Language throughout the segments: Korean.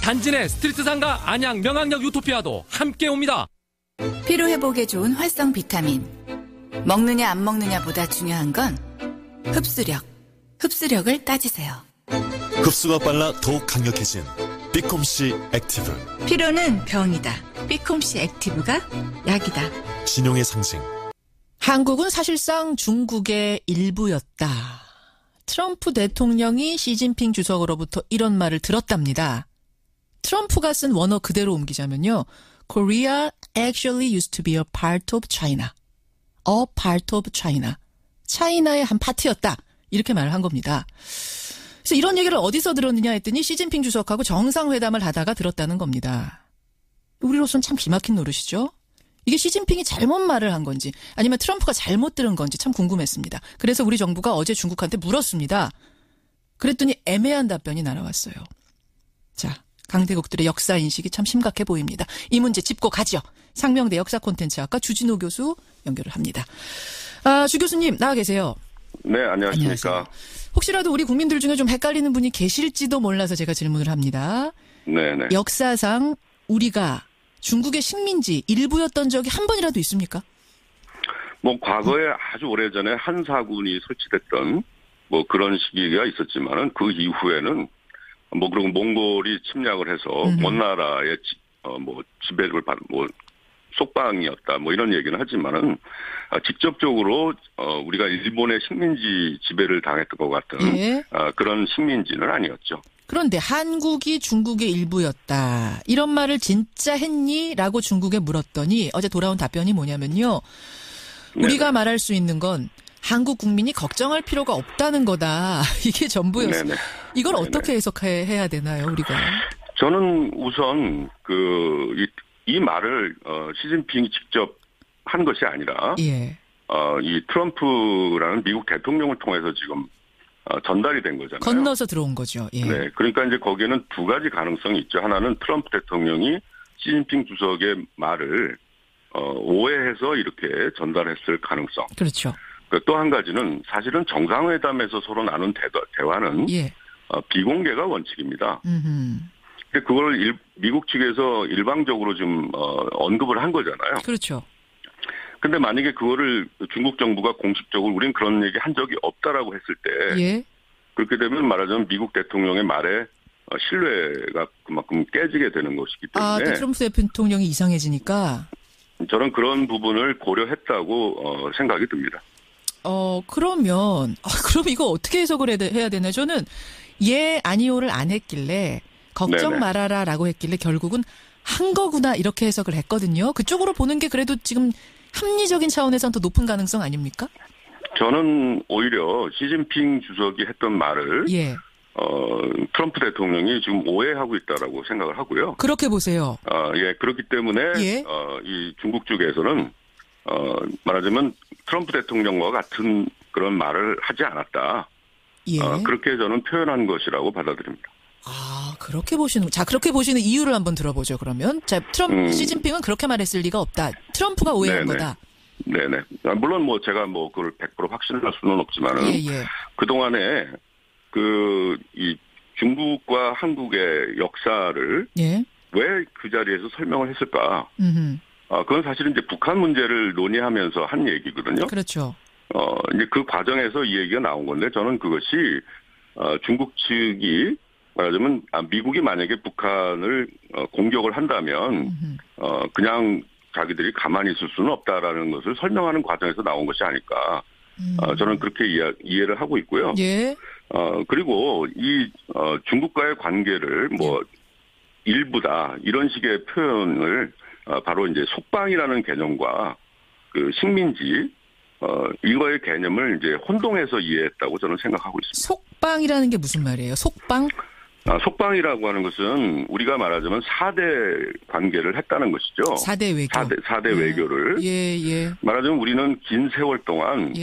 단지 내 스트리트상가 안양 명학역 유토피아도 함께 옵니다. 피로 회복에 좋은 활성 비타민. 먹느냐 안 먹느냐보다 중요한 건 흡수력. 흡수력을 따지세요. 흡수가 빨라 더욱 강력해진 비콤씨 액티브. 피로는 병이다. 비콤씨 액티브가 약이다. 진용의 상징. 한국은 사실상 중국의 일부였다. 트럼프 대통령이 시진핑 주석으로부터 이런 말을 들었답니다. 트럼프가 쓴 원어 그대로 옮기자면요. Korea actually used to be a part of China. A part of China. 차이나의 한 파트였다. 이렇게 말을 한 겁니다. 그래서 이런 얘기를 어디서 들었느냐 했더니 시진핑 주석하고 정상회담을 하다가 들었다는 겁니다. 우리로서는 참 기막힌 노릇이죠. 이게 시진핑이 잘못 말을 한 건지 아니면 트럼프가 잘못 들은 건지 참 궁금했습니다. 그래서 우리 정부가 어제 중국한테 물었습니다. 그랬더니 애매한 답변이 날아왔어요. 자, 강대국들의 역사 인식이 참 심각해 보입니다. 이 문제 짚고 가죠. 상명대 역사콘텐츠학과 주진호 교수 연결을 합니다. 주 교수님 나와 계세요. 네, 안녕하십니까. 안녕하세요. 혹시라도 우리 국민들 중에 좀 헷갈리는 분이 계실지도 몰라서 제가 질문을 합니다. 네네. 역사상 우리가 중국의 식민지 일부였던 적이 한 번이라도 있습니까? 뭐 과거에 아주 오래전에 한사군이 설치됐던 뭐 그런 시기가 있었지만은 그 이후에는 뭐 그리고 몽골이 침략을 해서 먼 나라의 뭐 지배를 받은 뭐 속방이었다 뭐 이런 얘기는 하지만은 직접적으로 우리가 일본의 식민지 지배를 당했던 것 같은 예. 그런 식민지는 아니었죠. 그런데 한국이 중국의 일부였다. 이런 말을 진짜 했니? 라고 중국에 물었더니 어제 돌아온 답변이 뭐냐면요. 우리가 말할 수 있는 건 한국 국민이 걱정할 필요가 없다는 거다. 이게 전부였어요. 네네. 이걸 어떻게 해석해야 되나요, 우리가? 저는 우선 이 말을 시진핑이 직접 한 것이 아니라 예. 이 트럼프라는 미국 대통령을 통해서 지금 전달이 된 거잖아요. 건너서 들어온 거죠. 예. 네, 그러니까 이제 거기에는 두 가지 가능성이 있죠. 하나는 트럼프 대통령이 시진핑 주석의 말을 오해해서 이렇게 전달했을 가능성. 그렇죠. 또 한 가지는 사실은 정상회담에서 서로 나눈 대화는 예. 비공개가 원칙입니다. 근데 그걸 미국 측에서 일방적으로 좀 언급을 한 거잖아요. 그렇죠. 근데 만약에 그거를 중국 정부가 공식적으로 우린 그런 얘기 한 적이 없다라고 했을 때 예. 그렇게 되면 말하자면 미국 대통령의 말에 신뢰가 그만큼 깨지게 되는 것이기 때문에 트럼프 대통령이 이상해지니까 저는 그런 부분을 고려했다고 생각이 듭니다. 그러면 그럼 이거 어떻게 해석을 해야 되나? 저는 예 아니오를 안 했길래 걱정 네네. 말아라라고 했길래 결국은 한 거구나 이렇게 해석을 했거든요. 그쪽으로 보는 게 그래도 지금 합리적인 차원에서는 더 높은 가능성 아닙니까? 저는 오히려 시진핑 주석이 했던 말을 예. 트럼프 대통령이 지금 오해하고 있다라고 생각을 하고요. 그렇게 보세요. 예, 그렇기 때문에 예. 이 중국 쪽에서는 말하자면 트럼프 대통령과 같은 그런 말을 하지 않았다. 예. 그렇게 저는 표현한 것이라고 받아들입니다. 그렇게 보시는, 자, 그렇게 보시는 이유를 한번 들어보죠, 그러면. 자, 시진핑은 그렇게 말했을 리가 없다. 트럼프가 오해한 네네. 거다. 네네. 물론 뭐 제가 뭐 그걸 100% 확신할 수는 없지만은. 예. 그동안에 이 중국과 한국의 역사를. 예. 왜 그 자리에서 설명을 했을까? 그건 사실은 이제 북한 문제를 논의하면서 한 얘기거든요. 그렇죠. 이제 그 과정에서 이 얘기가 나온 건데 저는 그것이, 중국 측이 말하자면 미국이 만약에 북한을 공격을 한다면 그냥 자기들이 가만히 있을 수는 없다라는 것을 설명하는 과정에서 나온 것이 아닐까. 저는 그렇게 이해를 하고 있고요. 예. 그리고 이 중국과의 관계를 뭐 일부다 이런 식의 표현을 바로 이제 속방이라는 개념과 그 식민지 이거의 개념을 이제 혼동해서 이해했다고 저는 생각하고 있습니다. 속방이라는 게 무슨 말이에요? 속방? 속방이라고 하는 것은 우리가 말하자면 4대 관계를 했다는 것이죠. 4대 외교. 4대 외교를. 예. 말하자면 우리는 긴 세월 동안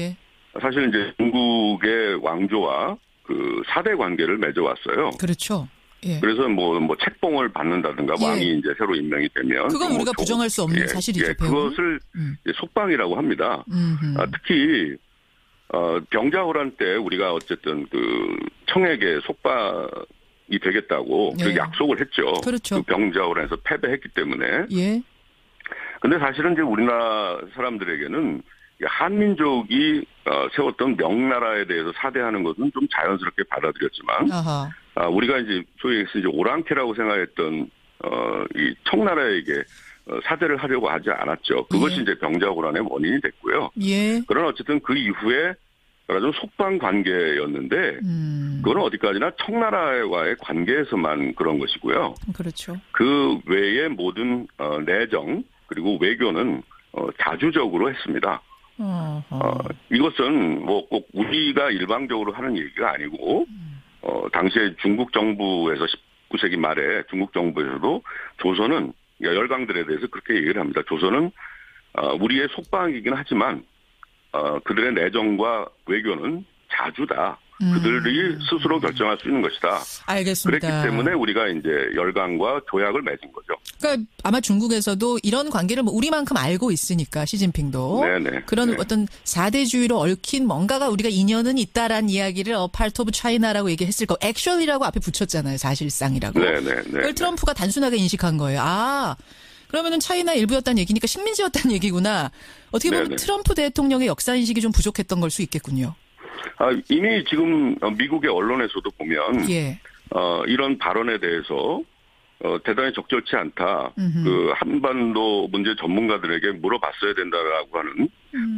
사실 이제 중국의 왕조와 그 4대 관계를 맺어왔어요. 그렇죠. 예. 그래서 뭐 책봉을 받는다든가 왕이 이제 새로 임명이 되면 그건 우리가 부정할 수 없는 사실이죠. 그것을 속방이라고 합니다. 특히 병자호란 때 우리가 어쨌든 그 청에게 속방을 되겠다고 예. 약속을 했죠. 그렇죠. 그 병자호란에서 패배했기 때문에. 예. 근데 사실은 이제 우리나라 사람들에게는 한민족이 세웠던 명나라에 대해서 사대하는 것은 좀 자연스럽게 받아들였지만, 아하. 우리가 이제 소위 해서 이제 오랑캐라고 생각했던 이 청나라에게 사대를 하려고 하지 않았죠. 그것이 예. 이제 병자호란의 원인이 됐고요. 예. 그러나 어쨌든 그 이후에 말하자면 속방 관계였는데, 그거는 어디까지나 청나라와의 관계에서만 그런 것이고요. 그렇죠. 그 외의 모든 내정 그리고 외교는 자주적으로 했습니다. 이것은 뭐 꼭 우리가 일방적으로 하는 얘기가 아니고 당시에 중국 정부에서 19세기 말에 중국 정부에서도 조선은 열강들에 대해서 그렇게 얘기를 합니다. 조선은 우리의 속방이긴 하지만 그들의 내정과 외교는 자주다. 그들이 스스로 결정할 수 있는 것이다. 알겠습니다. 그랬기 때문에 우리가 이제 열강과 조약을 맺은 거죠. 그러니까 아마 중국에서도 이런 관계를 뭐 우리만큼 알고 있으니까 시진핑도 네네. 그런 네. 어떤 4대주의로 얽힌 뭔가가 우리가 인연은 있다라는 이야기를 파트 오브 차이나라고 얘기했을 거. 액츄얼이라고 앞에 붙였잖아요. 사실상이라고. 네네. 그걸 트럼프가 단순하게 인식한 거예요. 아, 그러면은 차이나 일부였다는 얘기니까 식민지였다는 얘기구나. 어떻게 보면 네네. 트럼프 대통령의 역사인식이 좀 부족했던 걸 수 있겠군요. 이미 지금 미국의 언론에서도 보면 예. 이런 발언에 대해서 대단히 적절치 않다. 그 한반도 문제 전문가들에게 물어봤어야 된다라고 하는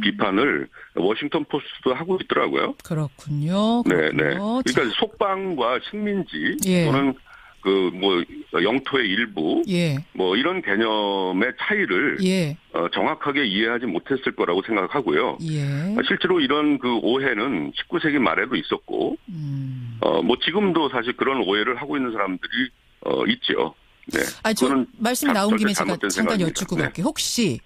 비판을 워싱턴 포스트도 하고 있더라고요. 그렇군요. 네네. 그렇군요. 그러니까 속방과 식민지 예. 또는 그 뭐 영토의 일부 예. 뭐 이런 개념의 차이를 예. 정확하게 이해하지 못했을 거라고 생각하고요. 예. 실제로 이런 그 오해는 19세기 말에도 있었고, 뭐 지금도 사실 그런 오해를 하고 있는 사람들이 있죠. 네. 저 그거는 말씀이 나온 김에 제가 잘못된 잠깐 생각입니다. 여쭙고 네. 갈게요. 혹시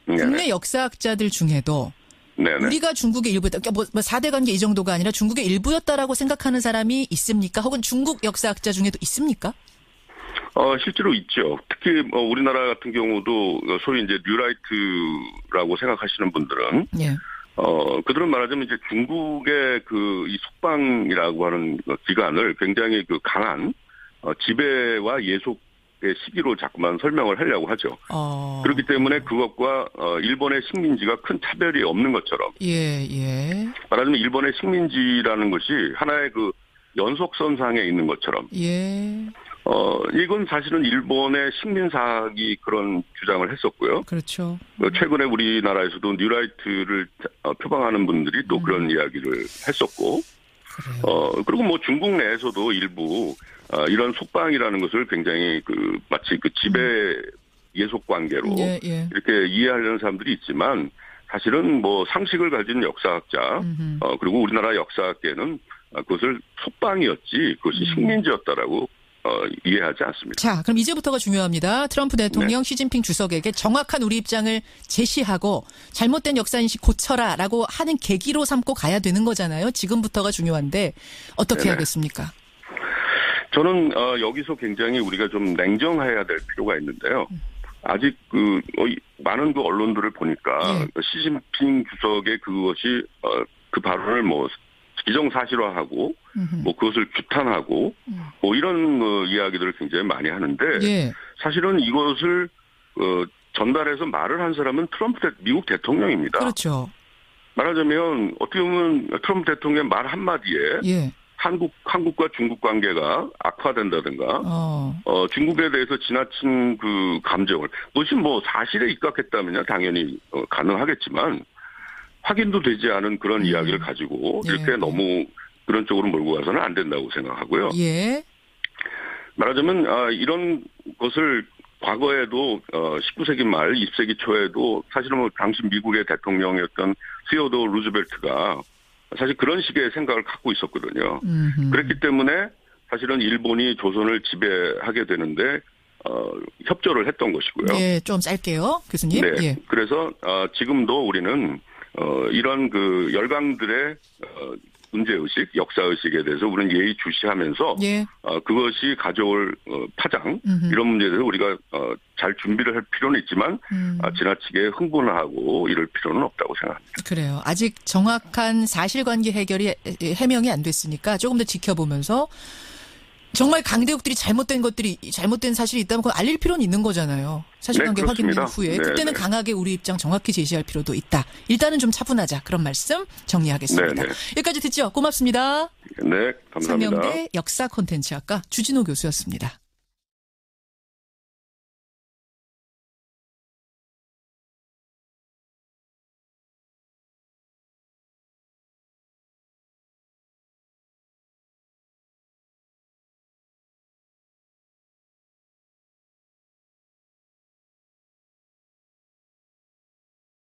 네네. 국내 역사학자들 중에도 네네. 우리가 중국의 일부였다. 그러니까 뭐 4대 관계 이 정도가 아니라 중국의 일부였다라고 생각하는 사람이 있습니까? 혹은 중국 역사학자 중에도 있습니까? 실제로 있죠. 특히 우리나라 같은 경우도 소위 이제 뉴라이트라고 생각하시는 분들은 예. 그들은 말하자면 이제 중국의 그 이 속방이라고 하는 기간을 굉장히 그 강한 지배와 예속의 시기로 자꾸만 설명을 하려고 하죠. 그렇기 때문에 그것과 일본의 식민지가 큰 차별이 없는 것처럼. 예, 예. 말하자면 일본의 식민지라는 것이 하나의 그 연속선상에 있는 것처럼. 예. 이건 사실은 일본의 식민사학이 그런 주장을 했었고요. 그렇죠. 최근에 우리나라에서도 뉴라이트를 표방하는 분들이 또 그런 이야기를 했었고, 그래요. 그리고 뭐 중국 내에서도 일부 이런 속방이라는 것을 굉장히 그 마치 그 지배 예속 관계로 예, 예. 이렇게 이해하려는 사람들이 있지만 사실은 뭐 상식을 가진 역사학자 그리고 우리나라 역사학계는 그것을 속방이었지 그것이 식민지였다라고 이해하지 않습니다. 자, 그럼 이제부터가 중요합니다. 트럼프 대통령 시진핑 주석에게 정확한 우리 입장을 제시하고 잘못된 역사인식 고쳐라라고 하는 계기로 삼고 가야 되는 거잖아요. 지금부터가 중요한데 어떻게 네네. 하겠습니까? 저는 여기서 굉장히 우리가 좀 냉정해야 될 필요가 있는데요. 아직 그 많은 그 언론들을 보니까 시진핑 주석의 그것이 그 발언을 뭐 기정사실화하고 뭐 그것을 규탄하고 뭐 이런 이야기들을 굉장히 많이 하는데 예. 사실은 이것을 전달해서 말을 한 사람은 트럼프 미국 대통령입니다. 그렇죠. 말하자면 어떻게 보면 트럼프 대통령의 말 한마디에 예. 한국과 중국 관계가 악화된다든가 중국에 대해서 지나친 그 감정을 무엇이 뭐 사실에 입각했다면야 당연히 가능하겠지만 확인도 되지 않은 그런 이야기를 가지고 이렇게 너무 그런 쪽으로 몰고 가서는 안 된다고 생각하고요. 예. 말하자면 이런 것을 과거에도 19세기 말 20세기 초에도 사실은 뭐 당시 미국의 대통령이었던 시어도어 루즈벨트가 사실 그런 식의 생각을 갖고 있었거든요. 그랬기 때문에 사실은 일본이 조선을 지배하게 되는데 협조를 했던 것이고요. 예, 좀 짧게요, 교수님. 네. 예. 그래서 지금도 우리는 이런 그 열강들의 문제의식, 역사의식에 대해서 우리는 예의주시하면서 예. 그것이 가져올 파장 이런 문제에 대해서 우리가 잘 준비를 할 필요는 있지만 지나치게 흥분하고 이럴 필요는 없다고 생각합니다. 그래요. 아직 정확한 사실관계 해명이 안 됐으니까 조금 더 지켜보면서 정말 강대국들이 잘못된 사실이 있다면 그건 알릴 필요는 있는 거잖아요. 사실관계 네, 확인 그렇습니다. 후에. 네, 그때는 네. 강하게 우리 입장 정확히 제시할 필요도 있다. 일단은 좀 차분하자. 그런 말씀 정리하겠습니다. 네, 네. 여기까지 듣죠. 고맙습니다. 네, 감사합니다. 상명대 역사 콘텐츠학과 주진호 교수였습니다.